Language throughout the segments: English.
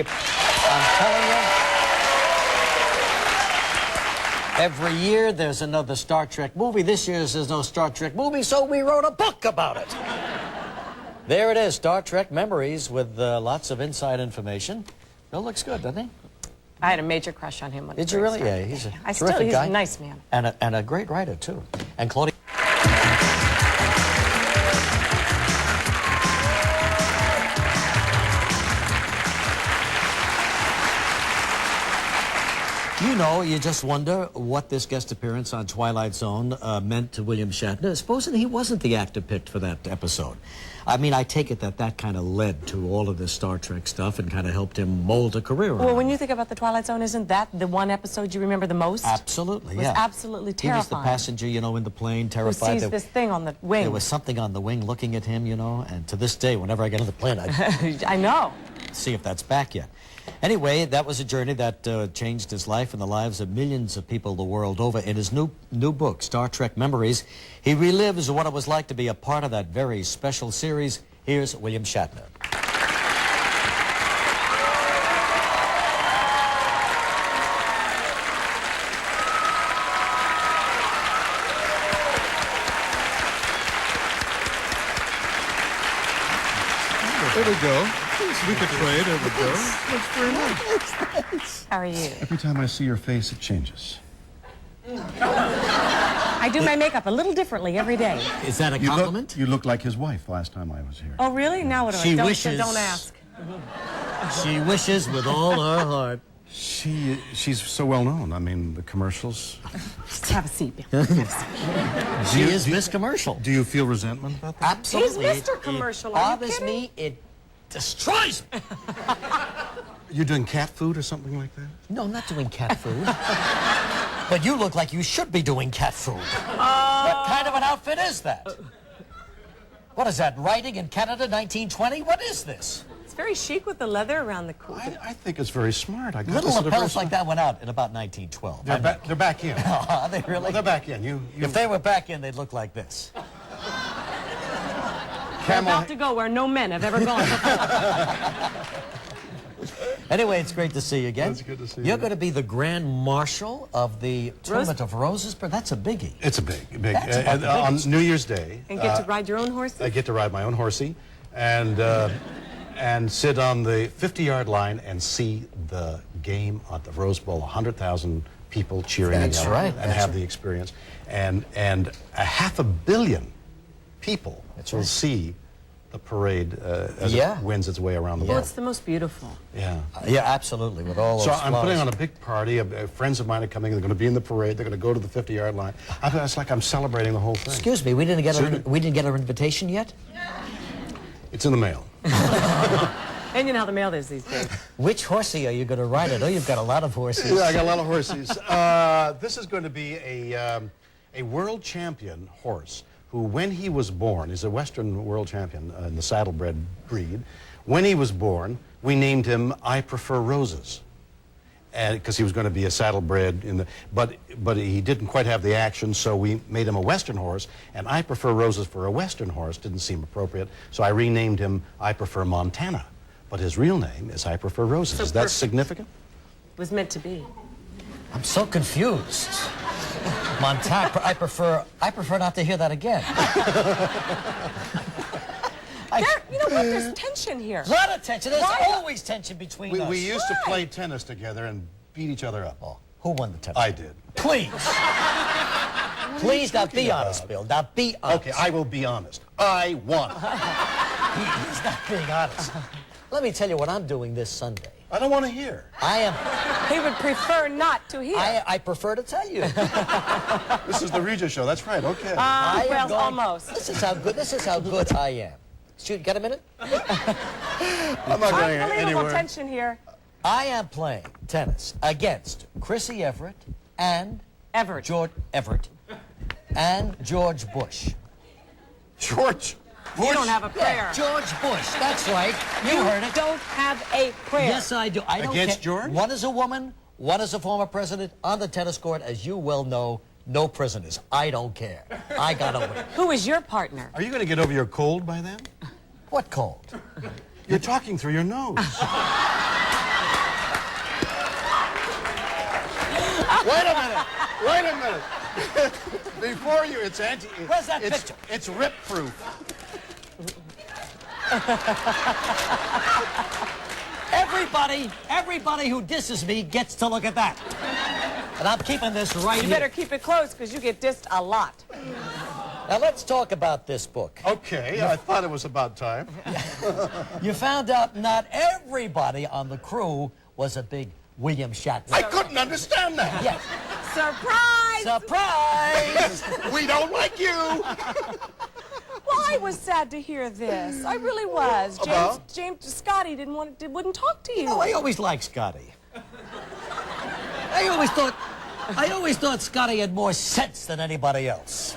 I'm telling you. Every year there's another Star Trek movie. This year there's no Star Trek movie, so we wrote a book about it. There it is, Star Trek Memories, with lots of inside information. Bill looks good, doesn't he? I had a major crush on him when Did you really? Yeah, he's a terrific he's guy. a nice man. And a great writer, too. And Claudia... You know, you just wonder what this guest appearance on Twilight Zone meant to William Shatner. Supposing he wasn't the actor picked for that episode. I mean, I take it that kind of led to all of this Star Trek stuff and kind of helped him mold a career. Well, when you think about the Twilight Zone, isn't that the one episode you remember the most? Absolutely, yeah. It was absolutely terrifying. He was the passenger, you know, in the plane, terrified. Who sees this thing on the wing? There was something on the wing looking at him, you know, and to this day, whenever I get on the plane, I know. See if that's back yet. Anyway, that was a journey that changed his life and the lives of millions of people the world over. In his new book, Star Trek Memories, he relives what it was like to be a part of that very special series. Here's William Shatner. There we go. We could trade. There we go. Looks very nice. How are you? Every time I see your face, it changes. I do my makeup a little differently every day. Is that a compliment? You look like his wife last time I was here. Oh, really? Now what do I do? Don't ask. She wishes with all her heart. She's so well known. I mean, the commercials. Just have a seat, Bill. She is Miss Commercial. Do you feel resentment about that? Absolutely. He's Mr. Commercial. It bothers me. It destroys me. You're doing cat food or something like that? No, I'm not doing cat food. But you look like you should be doing cat food. What kind of an outfit is that? What is that, writing in Canada, 1920? What is this? It's very chic with the leather around the cooler. I think it's very smart. Little lapels like that went out in about 1912. They're back in. Are they really? Well, they're back in. If they were back in, they'd look like this. They're about to go where no men have ever gone before. Anyway, it's great to see you again. It's good to see you. You're going to be the Grand Marshal of the Tournament of Roses, but that's a biggie. It's a big. That's about the on biggest. New Year's Day. And get to ride your own horse? I get to ride my own horsey, and sit on the 50-yard line and see the game at the Rose Bowl. 100,000 people cheering That's right. and have the experience, and 500 million people will see the parade as it wins its way around the Well, world. it's the most beautiful. Yeah. Yeah, absolutely, with all those So I'm flowers. putting on a big party. Friends of mine are coming. They're going to be in the parade. They're going to go to the 50-yard line. It's like I'm celebrating the whole thing. Excuse me, we didn't get our invitation yet? It's in the mail. And you know how the mail is these days. Which horsey are you going to ride? I know you've got a lot of horses. Yeah, I got a lot of horses. This is going to be a world champion horse who, when he was born, is a Western world champion in the saddlebred breed. When he was born, we named him I Prefer Roses, because he was going to be a saddlebred. But he didn't quite have the action, so we made him a Western horse. And I Prefer Roses for a Western horse didn't seem appropriate, so I renamed him I Prefer Montana. But his real name is I Prefer Roses. Is that significant? It was meant to be. I'm so confused. Montana, I prefer not to hear that again. You know what? There's tension here. A lot of tension. There's always tension between us. We used to play tennis together and beat each other up. Oh, who won the tennis? I did. Please. Please, now be honest, Bill. Now be honest. Okay, I will be honest. I won. He's not being honest. Let me tell you what I'm doing this Sunday. I don't want to hear. He would prefer not to hear. I prefer to tell you. This is the Regis show. That's right. Okay. Well, almost. This is how good I am. Shoot, got a minute? I'm not going Unbelievable anywhere. tension here. I am playing tennis against Chrissy Everett and George Bush. George Bush? You don't have a prayer. Yeah, George Bush. That's right. You heard it. Don't have a prayer. Yes, I do. I don't Against care. George? One is a woman, one is a former president. On the tennis court, as you well know, no prisoners. I don't care. I gotta win. Who is your partner? Are you going to get over your cold by then? What cold? You're talking through your nose. Wait a minute. Wait a minute. Before you, it's anti. Where's that picture? It's rip-proof. Everybody who disses me gets to look at that. And I'm keeping this right You here. better keep it close, because you get dissed a lot. Now let's talk about this book. Okay, I thought it was about time. You found out not everybody on the crew was a big William Shatner. I couldn't understand that. Yes. Surprise! Surprise! We don't like you. Well, I was sad to hear this. I really was. About? Scotty wouldn't talk to you. Oh, I always liked Scotty. I always thought Scotty had more sense than anybody else.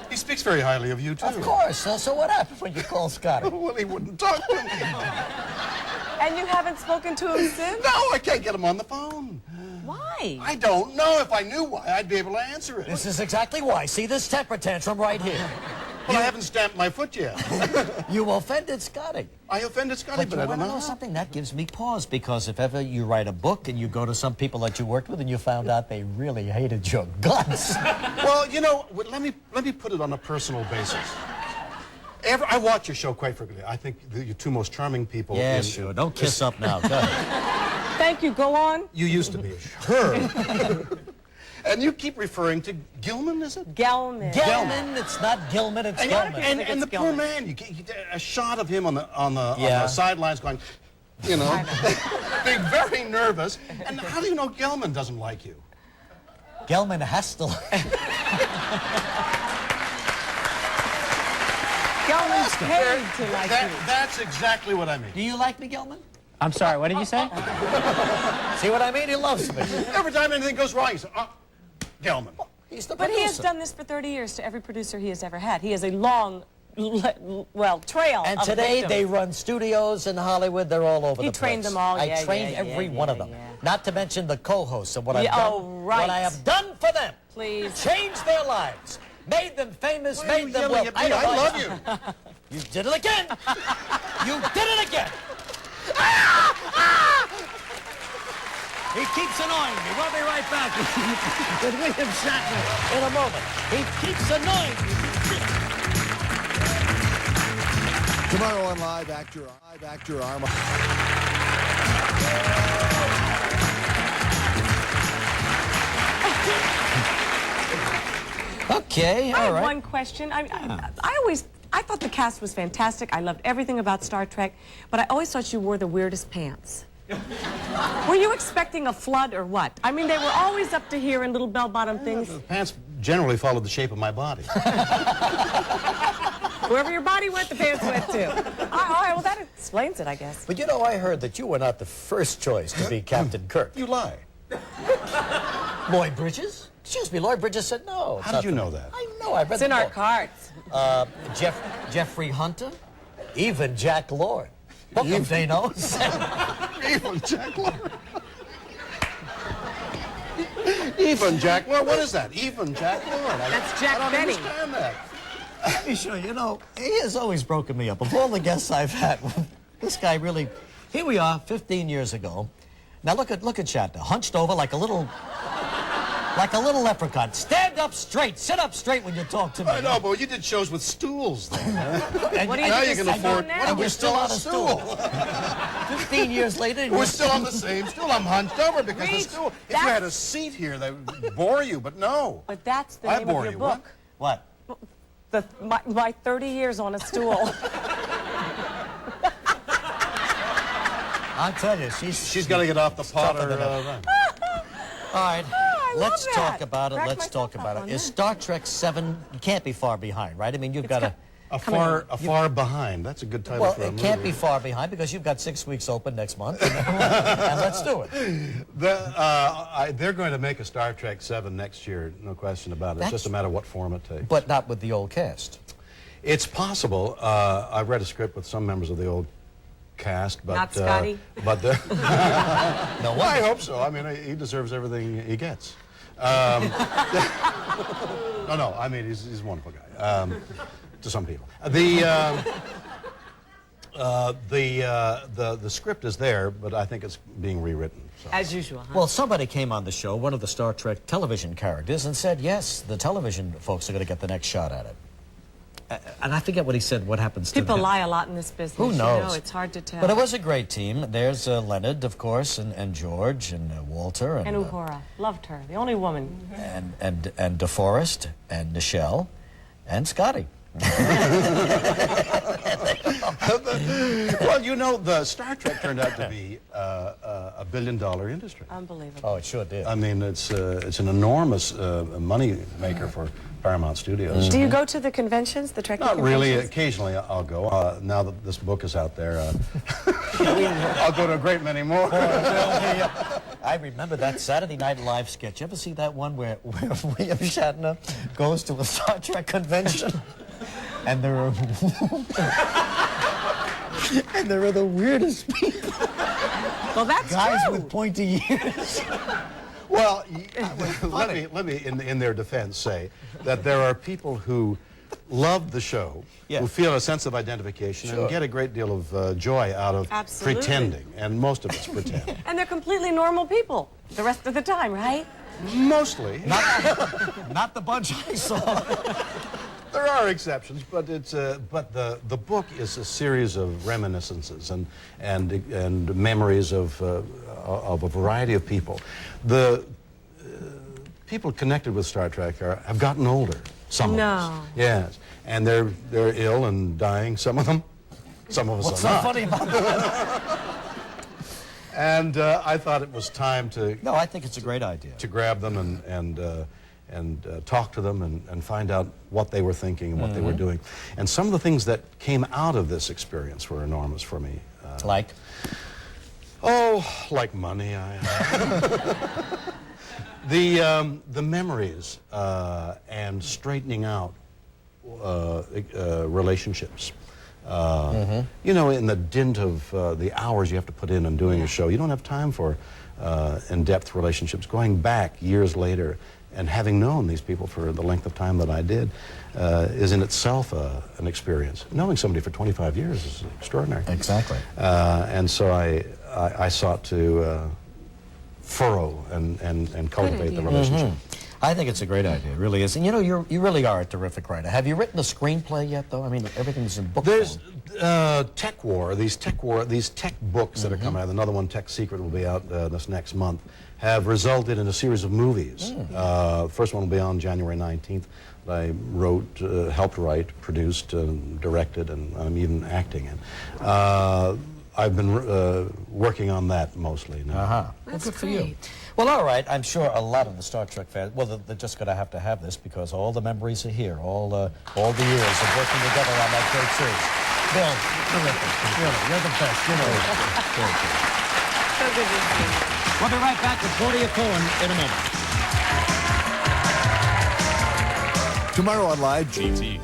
He speaks very highly of you, too. Of course. So what happened when you called Scotty? Well, he wouldn't talk to me. And you haven't spoken to him since? No, I can't get him on the phone. Why? I don't know. If I knew why, I'd be able to answer it. This is exactly why. See this temper tantrum right here. Well, I haven't stamped my foot yet. You offended Scotty. I offended Scotty, but you I want don't to know know. something? That gives me pause, because if ever you write a book and you go to some people that you worked with and you found out they really hated your guts. Well, you know, let me put it on a personal basis. I watch your show quite frequently. I think you're two most charming people. Yeah, sure. Don't kiss up now. Go ahead. Thank you. Go on. You used to be a her. And you keep referring to Gilman, is it? Gelman. Gelman. It's not Gilman, it's Gelman. And the poor man, you get a shot of him on the sidelines going, you know, being very nervous. And how do you know Gilman doesn't like you? Gelman has to. Gelman's paid to like you. That's exactly what I mean. Do you like me, Gelman? I'm sorry, what did you say? See what I mean? He loves me. Every time anything goes wrong, you say, Gilman. He's the But he has producer. done this for 30 years to every producer he has ever had. He has a long, trail And of today victims. they run studios in Hollywood. They're all over He the place. trained them all. I Yeah, trained yeah, every yeah, one of yeah, them. yeah. Not to mention the co-hosts and what I've Yeah, done. oh, right. What I have done for them. Please. Changed their lives. Made them famous. Why are you made them yelling well. at me? I love you. You did it again. You did it again. He keeps annoying me. We'll be right back with William Shatner in a moment. He keeps annoying me. Tomorrow on Live Actor Arm. Okay, I all have right. one question. I thought the cast was fantastic. I loved everything about Star Trek, but I always thought you wore the weirdest pants. Were you expecting a flood or what? I mean, they were always up to here in little bell-bottom things. The pants generally followed the shape of my body. Wherever your body went, the pants went too. All right, well, that explains it, I guess. But you know, I heard that you were not the first choice to be Captain Kirk. You lie. Lloyd Bridges? Excuse me, Lloyd Bridges said no. How did you know that? I know, I read It's the in our book. cards. Jeffrey Hunter, even Jack Lord. Book of they know. Even Jack Lord. Even Jack Lord? What is that? Even Jack Lord? That's Jack I don't Benny. understand that. Let me show you. You know, he has always broken me up. Of all the guests I've had, this guy really... Here we are, 15 years ago. Now look at Shatner, hunched over like a little leprechaun. Stand up straight. Sit up straight when you talk to me. I know, but you did shows with stools then. And, What do you Now think you this can is afford... on now? And we're You're still on a stool. 15 years later... We're still on the same stool. I'm hunched over because the Reach, stool... If you had a seat here, that would bore you, but no. But that's the I name of bore your you, book. What? My 30 years on a stool. I'll tell you, She's got to get off the pot tougher or... than run. All right, I love let's that. talk about it. Crack Let's myself talk up about on it. Is that. Star Trek 7, you can't be far behind, right? I mean, you've got to... Far behind. That's a good title Well, for a it movie. can't be far behind because you've got 6 weeks open next month. And let's do it. They're going to make a Star Trek 7 next year, no question about it. It's just a matter of what form it takes. But not with the old cast. It's possible. I read a script with some members of the old cast, but... Not Scotty? But No well, I wonder. hope so. I mean, he deserves everything he gets. No, I mean, he's a wonderful guy, to some people. The script is there, but I think it's being rewritten. So. As usual, huh? Well, somebody came on the show, one of the Star Trek television characters, and said, yes, the television folks are going to get the next shot at it. And I forget what he said, what happens to People them. lie a lot in this business. Who knows? You know, it's hard to tell. But it was a great team. There's Leonard, of course, and George, and Walter. And Uhura. Loved her. The only woman. And DeForest, and Nichelle, and Scotty. Well, you know, the Star Trek turned out to be a billion-dollar industry. Unbelievable. Oh, it sure did. I mean, it's an enormous money maker for Paramount Studios. Do you go to the conventions, the Trek Not conventions? really. Occasionally, I'll go. Now that this book is out there, I'll go to a great many more. I remember that Saturday Night Live sketch. You ever see that one where William Shatner goes to a Star Trek convention? And there are the weirdest people. Well, that's Guys true. with pointy ears. Well, let me in their defense say that there are people who love the show, Yeah. who feel a sense of identification and get a great deal of joy out of Absolutely. pretending, and most of us pretend. And they're completely normal people the rest of the time, right? Mostly. Not the bunch I saw. There are exceptions, but it's but the book is a series of reminiscences and memories of a variety of people. The people connected with Star Trek have gotten older. Some of us, yes, and they're ill and dying. Some of them, some of us What's are so not. funny about that? And I thought it was time to No, I think it's a great idea. grab them and talk to them and find out what they were thinking and what they were doing. And some of the things that came out of this experience were enormous for me. Like? Oh, like money. The memories and straightening out relationships. You know, in the dint of the hours you have to put in doing a show, you don't have time for in-depth relationships. Going back years later and having known these people for the length of time that I did is in itself an experience. Knowing somebody for 25 years is extraordinary. Exactly. And so I sought to furrow and cultivate the relationship. I think it's a great idea. It really is. And you know, you really are a terrific writer. Have you written a screenplay yet, though? I mean, everything's in book There's form. Tech War, these tech books that are coming out. Another one, Tech Secret, will be out this next month. Have resulted in a series of movies. First one will be on January 19th. I wrote, helped write, produced, directed, and I'm even acting in. I've been working on that mostly now. Well, good for you. Well, all right. I'm sure a lot of the Star Trek fans, well, they're just going to have this because all the memories are here, all the years of working together on that great series. Bill, terrific. Really, you're the best. You know it. Very good. So good to see you. We'll be right back with Claudia Cohen in a moment. Tomorrow on Live, GT.